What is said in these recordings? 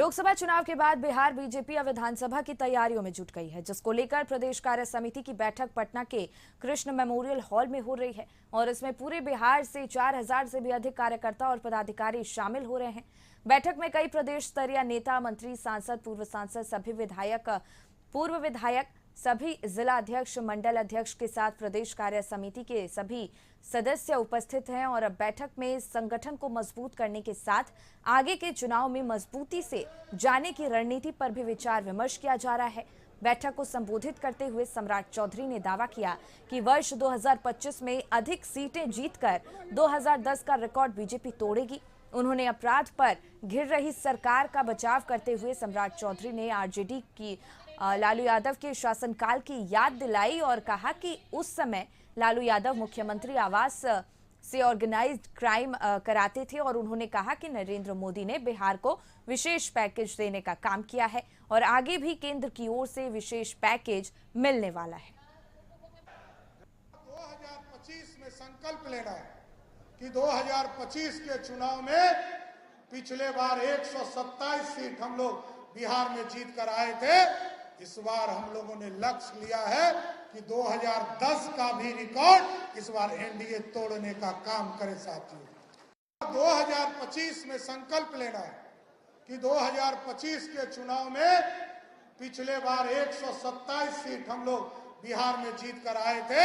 लोकसभा चुनाव के बाद बिहार बीजेपी अब विधानसभा की तैयारियों में जुट गई है, जिसको लेकर प्रदेश कार्य समिति की बैठक पटना के कृष्ण मेमोरियल हॉल में हो रही है और इसमें पूरे बिहार से 4000 से भी अधिक कार्यकर्ता और पदाधिकारी शामिल हो रहे हैं। बैठक में कई प्रदेश स्तरीय नेता, मंत्री, सांसद, पूर्व विधायक, सभी जिला अध्यक्ष, मंडल अध्यक्ष के साथ प्रदेश कार्य समिति के सभी सदस्य उपस्थित हैं और अब बैठक में संगठन को मजबूत करने के साथ आगे के चुनाव में मजबूती से जाने की रणनीति पर भी विचार विमर्श किया जा रहा है। बैठक को संबोधित करते हुए सम्राट चौधरी ने दावा किया कि वर्ष 2025 में अधिक सीटें जीतकर 2010 का रिकॉर्ड बीजेपी तोड़ेगी। उन्होंने अपराध पर घिर रही सरकार का बचाव करते हुए सम्राट चौधरी ने आरजेडी की लालू यादव के शासनकाल की याद दिलाई और कहा कि उस समय लालू यादव मुख्यमंत्री आवास से ऑर्गेनाइज्ड क्राइम कराते थे और उन्होंने कहा कि नरेंद्र मोदी ने बिहार को विशेष पैकेज देने का काम किया है और आगे भी केंद्र की ओर से विशेष पैकेज मिलने वाला है। 2025 में संकल्प लेना है कि 2025 के चुनाव में पिछले बार 127 सीट हम लोग बिहार में जीत कर आए थे। इस बार हम लोगों ने लक्ष्य लिया है कि 2010 का भी रिकॉर्ड इस बार एनडीए तोड़ने का काम करे साथियों। 2025 में संकल्प लेना है कि 2025 के चुनाव में पिछले बार 127 सीट हम लोग बिहार में जीत कर आए थे।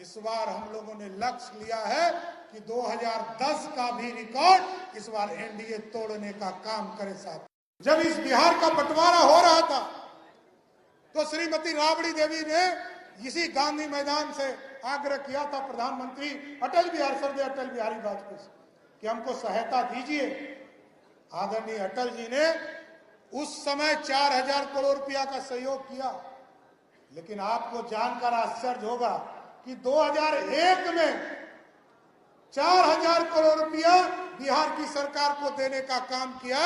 इस बार हम लोगों ने लक्ष्य लिया है कि 2010 का भी रिकॉर्ड इस बार एनडीए तोड़ने का काम करे साथियों। जब इस बिहार का बंटवारा हो रहा था तो श्रीमती राबड़ी देवी ने इसी गांधी मैदान से आग्रह किया था प्रधानमंत्री अटल बिहारी वाजपेयी से कि हमको सहायता दीजिए। आदरणीय अटल जी ने उस समय 4000 करोड़ रुपया का सहयोग किया, लेकिन आपको जानकर आश्चर्य होगा कि 2001 में 4000 करोड़ रुपया बिहार की सरकार को देने का काम किया,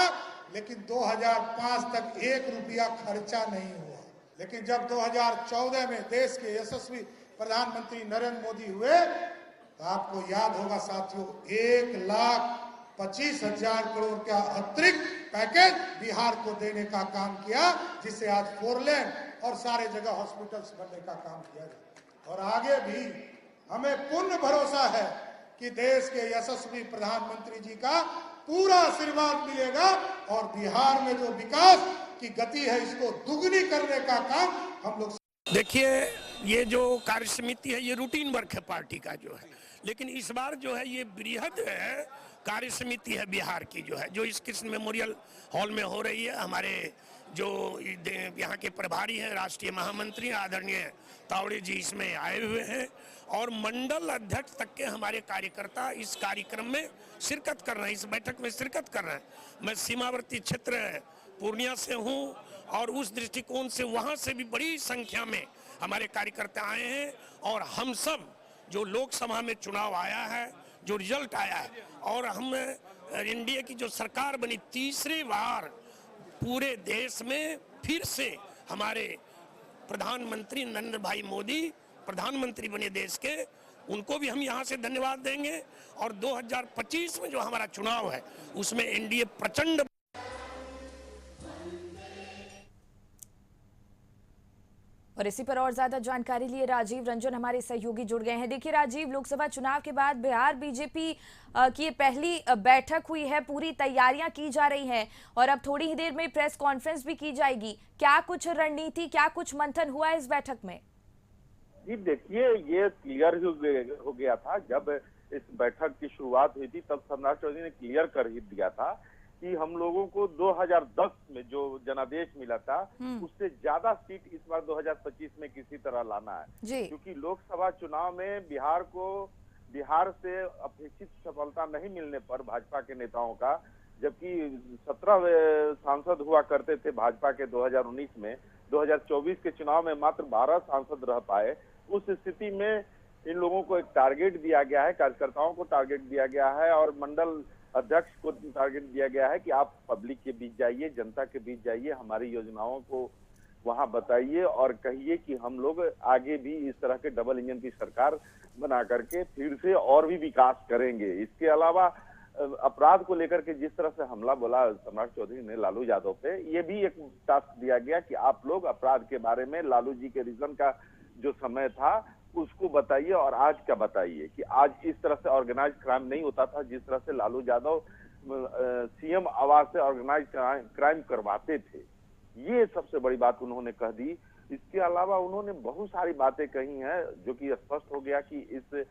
लेकिन 2005 तक 1 रुपया खर्चा नहीं हुआ। लेकिन जब 2014 में देश के यशस्वी प्रधानमंत्री नरेंद्र मोदी हुए तो आपको याद होगा साथियों, 1,25,000 करोड़ का अतिरिक्त पैकेज बिहार को देने का काम किया, जिससे आज 4 लेन और सारे जगह हॉस्पिटल्स बनने का काम किया जाए। और आगे भी हमें पूर्ण भरोसा है कि देश के यशस्वी प्रधानमंत्री जी का पूरा आशीर्वाद मिलेगा और बिहार में जो विकास की गति है इसको दुगनी करने का काम हम लोग। देखिए, ये जो कार्य समिति है ये रूटीन वर्क है पार्टी का जो है, लेकिन इस बार जो है ये बृहद कार्य समिति है बिहार की जो इस कृष्ण मेमोरियल हॉल में हो रही है। हमारे जो यहाँ के प्रभारी हैं, राष्ट्रीय महामंत्री आदरणीय तावड़े जी इसमें आए हुए हैं और मंडल अध्यक्ष तक के हमारे कार्यकर्ता इस कार्यक्रम में शिरकत कर रहे हैं, इस बैठक में शिरकत कर रहे हैं। मैं सीमावर्ती क्षेत्र पूर्णिया से हूँ और उस दृष्टिकोण से वहाँ से भी बड़ी संख्या में हमारे कार्यकर्ता आए हैं और हम सब जो लोकसभा में चुनाव आया है, जो रिजल्ट आया है और हम एनडीए की जो सरकार बनी, तीसरी बार पूरे देश में फिर से हमारे प्रधानमंत्री नरेंद्र भाई मोदी प्रधानमंत्री बने देश के, उनको भी हम यहाँ से धन्यवाद देंगे। और 2025 में जो हमारा चुनाव है उसमें एनडीए प्रचंड। और इसी पर और ज्यादा जानकारी लिए राजीव रंजन हमारे सहयोगी जुड़ गए हैं। देखिए राजीव, लोकसभा चुनाव के बाद बिहार बीजेपी की पहली बैठक हुई है, पूरी तैयारियां की जा रही हैं और अब थोड़ी ही देर में प्रेस कॉन्फ्रेंस भी की जाएगी। क्या कुछ रणनीति, क्या कुछ मंथन हुआ है इस बैठक में? जी देखिए, ये क्लियर हो गया था जब इस बैठक की शुरुआत हुई थी, तब सम्राट चौधरी ने क्लियर कर ही दिया था कि हम लोगों को 2010 में जो जनादेश मिला था उससे ज्यादा सीट इस बार 2025 में किसी तरह लाना है, क्योंकि लोकसभा चुनाव में बिहार से अपेक्षित सफलता नहीं मिलने पर भाजपा के नेताओं का, जबकि 17 सांसद हुआ करते थे भाजपा के 2019 में, 2024 के चुनाव में मात्र 12 सांसद रह पाए। उस स्थिति में इन लोगों को एक टारगेट दिया गया है, कार्यकर्ताओं को टारगेट दिया गया है और मंडल अध्यक्ष को टारगेट दिया गया है कि आप पब्लिक के बीच जाइए, जनता के बीच जाइए, हमारी योजनाओं को वहां बताइए और कहिए कि हम लोग आगे भी इस तरह के डबल इंजन की सरकार बना करके फिर से और भी विकास करेंगे। इसके अलावा अपराध को लेकर के जिस तरह से हमला बोला सम्राट चौधरी ने लालू यादव पे, ये भी एक टास्क दिया गया कि आप लोग अपराध के बारे में लालू जी के रीजन का जो समय था उसको बताइए और आज का बताइए कि आज इस तरह से ऑर्गेनाइज क्राइम नहीं होता था जिस तरह से लालू यादव सीएम आवाज से ऑर्गेनाइज क्राइम करवाते थे। ये सबसे बड़ी बात उन्होंने कह दी। इसके अलावा उन्होंने बहुत सारी बातें कही हैं जो कि स्पष्ट हो गया कि इस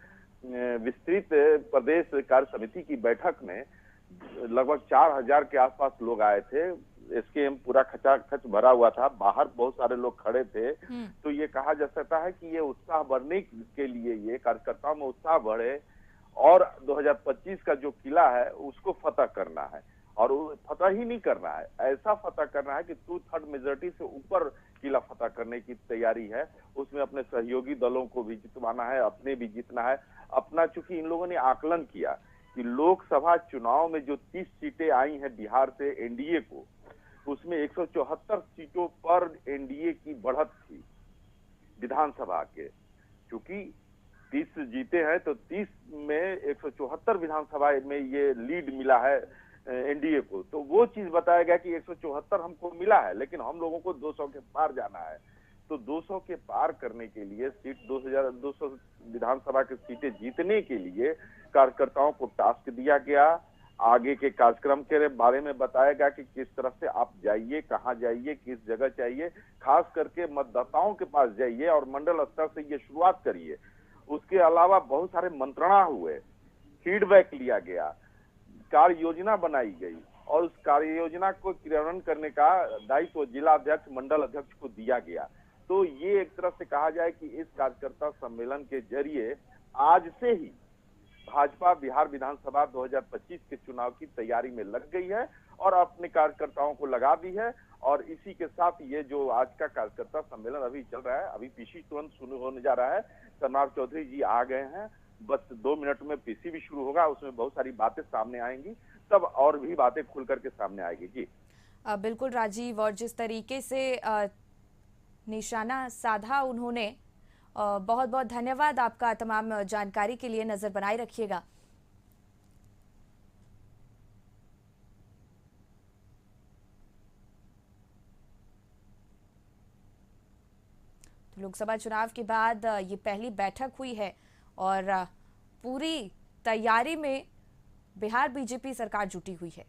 विस्तृत प्रदेश कार्य समिति की बैठक में लगभग 4000 के आसपास लोग आए थे। एसकेएम पूरा खचाखच भरा हुआ था, बाहर बहुत सारे लोग खड़े थे। तो ये कहा जा सकता है कि ये उत्साह बढ़ने के लिए, ये कार्यकर्ताओं में उत्साह बढ़े और 2025 का जो किला है उसको फतह करना है। और फतह ही नहीं करना है, ऐसा फतह करना है कि 2/3 मेजोरिटी से ऊपर किला फतह करने की तैयारी है। उसमें अपने सहयोगी दलों को भी जितवाना है, अपने भी जीतना है। अपना, चूंकि इन लोगों ने आकलन किया कि लोकसभा चुनाव में जो 30 सीटें आई हैं बिहार से एनडीए को, उसमें 174 सीटों पर एनडीए की बढ़त थी विधानसभा के। चूंकि 30 जीते हैं तो 30 में 174 विधानसभा में ये लीड मिला है एनडीए को। तो वो चीज बताया गया कि 174 हमको मिला है, लेकिन हम लोगों को 200 के पार जाना है। तो 200 के पार करने के लिए, सीट 2200 विधानसभा की सीटें जीतने के लिए कार्यकर्ताओं को टास्क दिया गया। आगे के कार्यक्रम के बारे में बताया गया कि किस तरह से आप जाइए, कहाँ जाइए, किस जगह चाहिए, खास करके मतदाताओं के पास जाइए और मंडल स्तर से ये शुरुआत करिए। उसके अलावा बहुत सारे मंत्रणा हुए, फीडबैक लिया गया, कार्य योजना बनाई गई और उस कार्य योजना को क्रियान्वयन करने का दायित्व जिला अध्यक्ष, मंडल अध्यक्ष को दिया गया। तो ये एक तरह से कहा जाए कि इस कार्यकर्ता सम्मेलन के जरिए आज से ही भाजपा बिहार विधानसभा 2025 के चुनाव की तैयारी में लग गई है और अपने कार्यकर्ताओं को लगा दी है। और इसी के साथ ये जो आज का कार्यकर्ता सम्मेलन अभी चल रहा है, अभी पीसी तुरंत शुरू होने जा रहा है। सम्राट चौधरी जी आ गए हैं, बस 2 मिनट में पीसी भी शुरू होगा, उसमें बहुत सारी बातें सामने आएंगी, तब और भी बातें खुल करके सामने आएगी। जी बिल्कुल राजीव, और जिस तरीके से निशाना साधा उन्होंने, बहुत बहुत धन्यवाद आपका तमाम जानकारी के लिए। नजर बनाए रखिएगा। तो लोकसभा चुनाव के बाद ये पहली बैठक हुई है और पूरी तैयारी में बिहार बीजेपी सरकार जुटी हुई है।